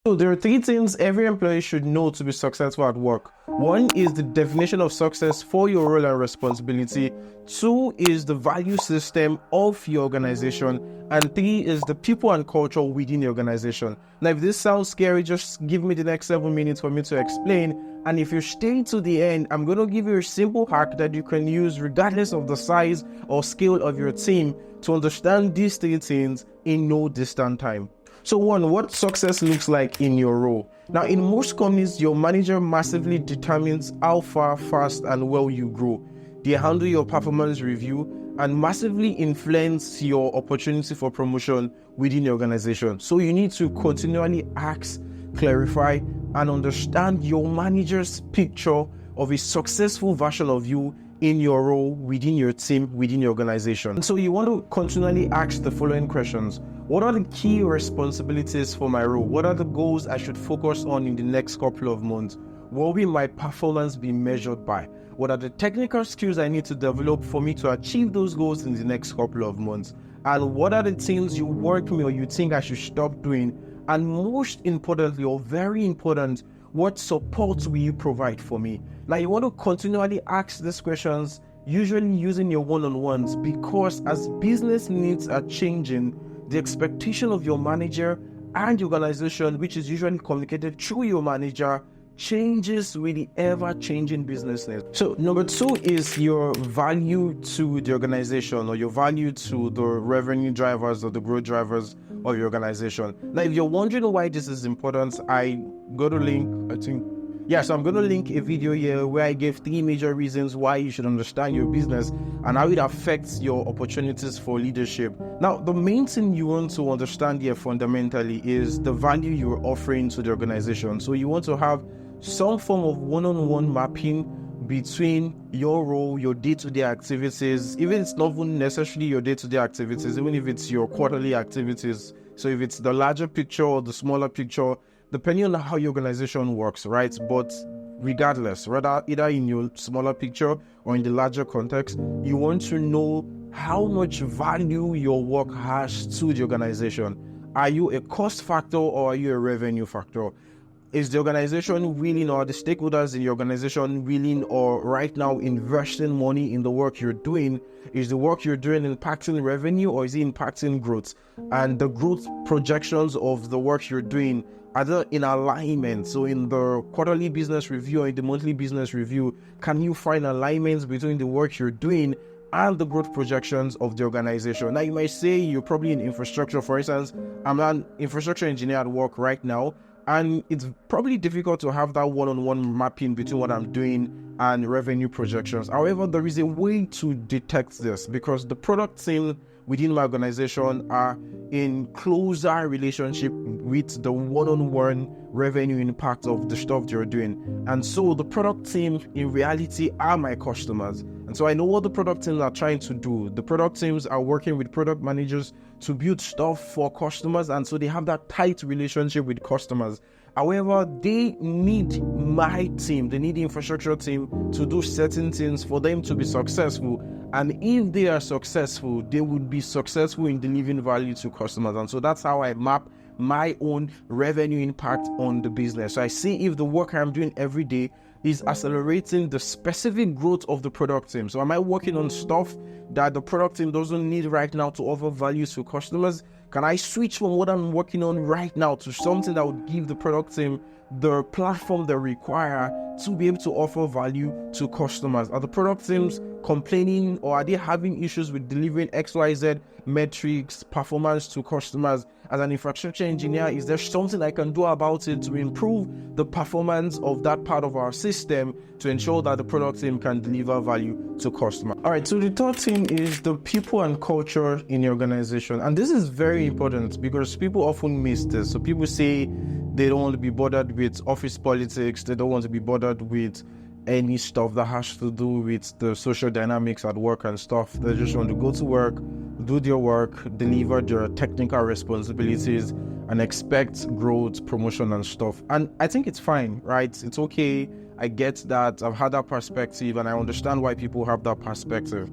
So there are three things every employee should know to be successful at work. One is the definition of success for your role and responsibility. Two is the value system of your organization. And three is the people and culture within the organization. Now, if this sounds scary, just give me the next 7 minutes for me to explain. And if you stay to the end, I'm going to give you a simple hack that you can use regardless of the size or scale of your team to understand these three things in no distant time. So one, what success looks like in your role. Now, in most companies, your manager massively determines how far, fast, and well you grow. They handle your performance review and massively influence your opportunity for promotion within the organization. So you need to continually ask, clarify, and understand your manager's picture of a successful version of you in your role, within your team, within your organization. And so you want to continually ask the following questions. What are the key responsibilities for my role? What are the goals I should focus on in the next couple of months? What will my performance be measured by? What are the technical skills I need to develop for me to achieve those goals in the next couple of months? And what are the things you work me or you think I should stop doing? And most importantly, or very important, what support will you provide for me? Now, you want to continually ask these questions, usually using your one-on-ones, because as business needs are changing, the expectation of your manager and the organization, which is usually communicated through your manager, changes with the ever-changing business needs. So number two is your value to the organization, or your value to the revenue drivers or the growth drivers of your organization. Now, if you're wondering why this is important, I go to link, so I'm going to link a video here where I gave 3 major reasons why you should understand your business and how it affects your opportunities for leadership. Now, the main thing you want to understand here fundamentally is the value you're offering to the organization. So you want to have some form of one-on-one mapping between your role, your day-to-day activities, even if it's not even necessarily your day-to-day activities, even if it's your quarterly activities. So if it's the larger picture or the smaller picture, depending on how your organization works, right? But regardless, either in your smaller picture or in the larger context, you want to know how much value your work has to the organization. Are you a cost factor or are you a revenue factor? Is the organization willing, or the stakeholders in your organization willing or right now investing money in the work you're doing? Is the work you're doing impacting revenue, or is it impacting growth? And the growth projections of the work you're doing, are they in alignment? So in the quarterly business review or in the monthly business review, can you find alignments between the work you're doing and the growth projections of the organization? Now, you might say you're probably in infrastructure. For instance, I'm an infrastructure engineer at work right now, and it's probably difficult to have that one-on-one mapping between what I'm doing and revenue projections. However, there is a way to detect this, because the product team within my organization are in closer relationship with the one-on-one revenue impact of the stuff they're doing. And so the product team in reality are my customers. And so I know what the product teams are trying to do. The product teams are working with product managers to build stuff for customers, and so they have that tight relationship with customers. However, they need my team, they need the infrastructure team to do certain things for them to be successful. And if they are successful, they would be successful in delivering value to customers. And so that's how I map my own revenue impact on the business. So I see if the work I'm doing every day is accelerating the specific growth of the product team. So am I working on stuff that the product team doesn't need right now to offer value to customers? Can I switch from what I'm working on right now to something that would give the product team the platform they require to be able to offer value to customers? Are the product teams complaining, or are they having issues with delivering XYZ metrics, performance to customers? As an infrastructure engineer, is there something I can do about it to improve the performance of that part of our system to ensure that the product team can deliver value to customers? All right, so the third thing is the people and culture in your organization. And this is very important because people often miss this. So people say they don't want to be bothered with office politics. They don't want to be bothered with any stuff that has to do with the social dynamics at work and stuff. They just want to go to work, do their work, deliver their technical responsibilities, and expect growth, promotion, and stuff. And I think it's fine, right? It's okay. I get that. I've had that perspective, and I understand why people have that perspective.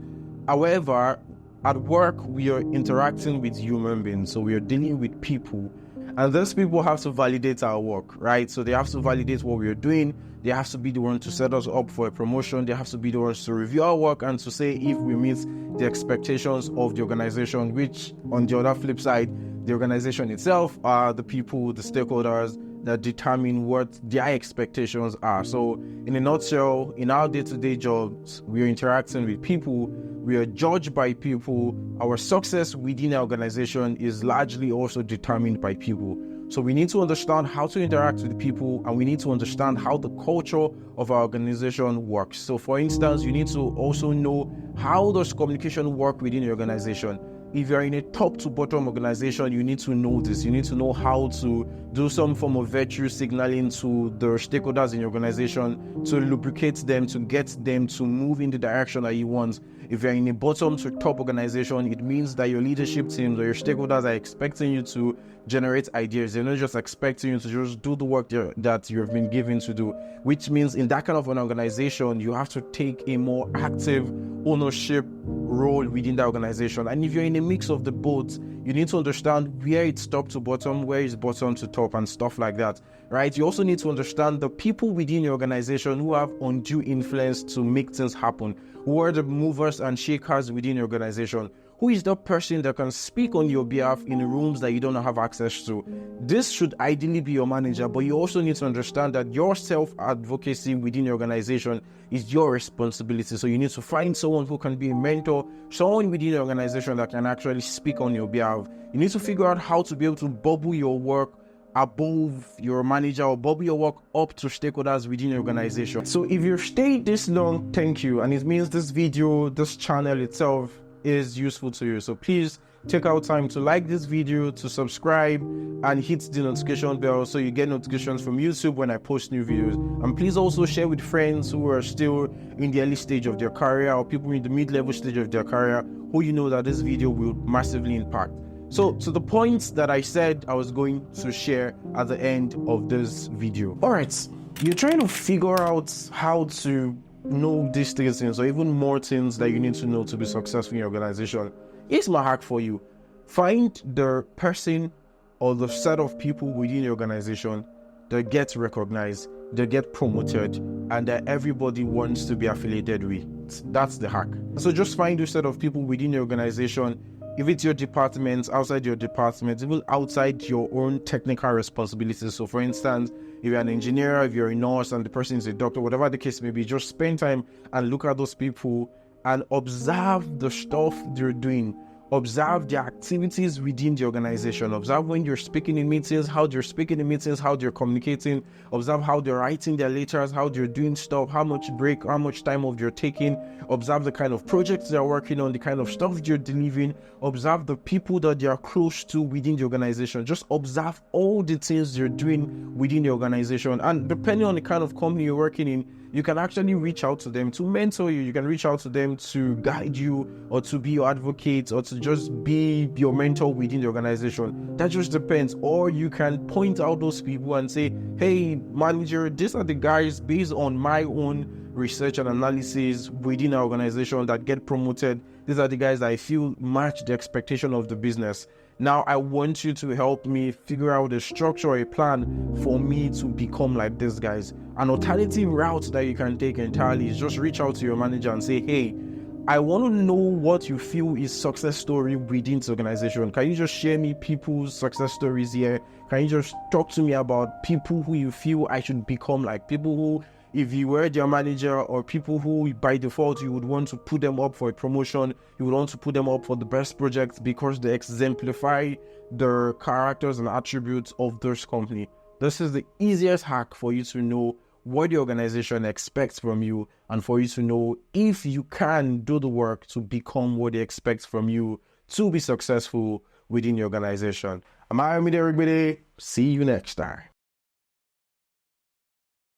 However, at work, we are interacting with human beings, so we are dealing with people. And those people have to validate our work, right? So they have to validate what we're doing. They have to be the one to set us up for a promotion. They have to be the ones to review our work and to say if we meet the expectations of the organization, which on the other flip side, the organization itself are the people, the stakeholders that determine what their expectations are. So in a nutshell, in our day-to-day jobs, we are interacting with people, we are judged by people. Our success within our organization is largely also determined by people. So we need to understand how to interact with people, and we need to understand how the culture of our organization works. So for instance, you need to also know how does communication work within your organization. If you're in a top to bottom organization, you need to know this. You need to know how to do some form of virtue signaling to the stakeholders in your organization to lubricate them, to get them to move in the direction that you want. If you're in a bottom to top organization, it means that your leadership teams or your stakeholders are expecting you to generate ideas. They're not just expecting you to just do the work that you've been given to do, which means in that kind of an organization, you have to take a more active ownership role within the organization. And if you're in a mix of the both, you need to understand where it's top to bottom, where it's bottom to top, and stuff like that, right? You also need to understand the people within your organization who have undue influence to make things happen. Who are the movers and shakers within your organization? Who is the person that can speak on your behalf in rooms that you don't have access to? This should ideally be your manager, but you also need to understand that your self-advocacy within your organization is your responsibility. So you need to find someone who can be a mentor, someone within your organization that can actually speak on your behalf. You need to figure out how to be able to bubble your work above your manager or bubble your work up to stakeholders within your organization. So if you've stayed this long, thank you. And it means this video, this channel itself is useful to you. So please take out time to like this video, to subscribe, and hit the notification bell so you get notifications from YouTube when I post new videos. And please also share with friends who are still in the early stage of their career or people in the mid-level stage of their career who you know that this video will massively impact. So to the points that I said I was going to share at the end of this video. All right, you're trying to figure out how to know these things or even more things that you need to know to be successful in your organization. Here's my hack for you. Find the person or the set of people within your organization that gets recognized, that get promoted, and that everybody wants to be affiliated with. That's the hack. So just find a set of people within your organization. If it's your department, outside your department, even outside your own technical responsibilities. So for instance, if you're an engineer, if you're a nurse and the person is a doctor, whatever the case may be, just spend time and look at those people and observe the stuff they're doing. Observe the activities within the organization. Observe when you're speaking in meetings, how they're speaking in meetings, how they're communicating. Observe how they're writing their letters, how they're doing stuff, how much break, how much time off they're taking. Observe the kind of projects they're working on, the kind of stuff they're delivering. Observe the people that they are close to within the organization. Just observe all the things they're doing within the organization. And depending on the kind of company you're working in, you can actually reach out to them to mentor you. You can reach out to them to guide you or to be your advocate or to just be your mentor within the organization. That just depends. Or you can point out those people and say, hey, manager, these are the guys based on my own research and analysis within our organization that get promoted. These are the guys that I feel match the expectation of the business. Now, I want you to help me figure out a structure, a plan for me to become like these guys. An alternative route that you can take entirely is just reach out to your manager and say, hey, I want to know what you feel is success story within the organization. Can you just share me people's success stories here? Can you just talk to me about people who you feel I should become like? People who, if you were their manager, or people who by default you would want to put them up for a promotion, you would want to put them up for the best projects because they exemplify the characters and attributes of this company. This is the easiest hack for you to know what the organization expects from you and for you to know if you can do the work to become what they expect from you to be successful within your organization. I'm Ayomide, everybody. See you next time.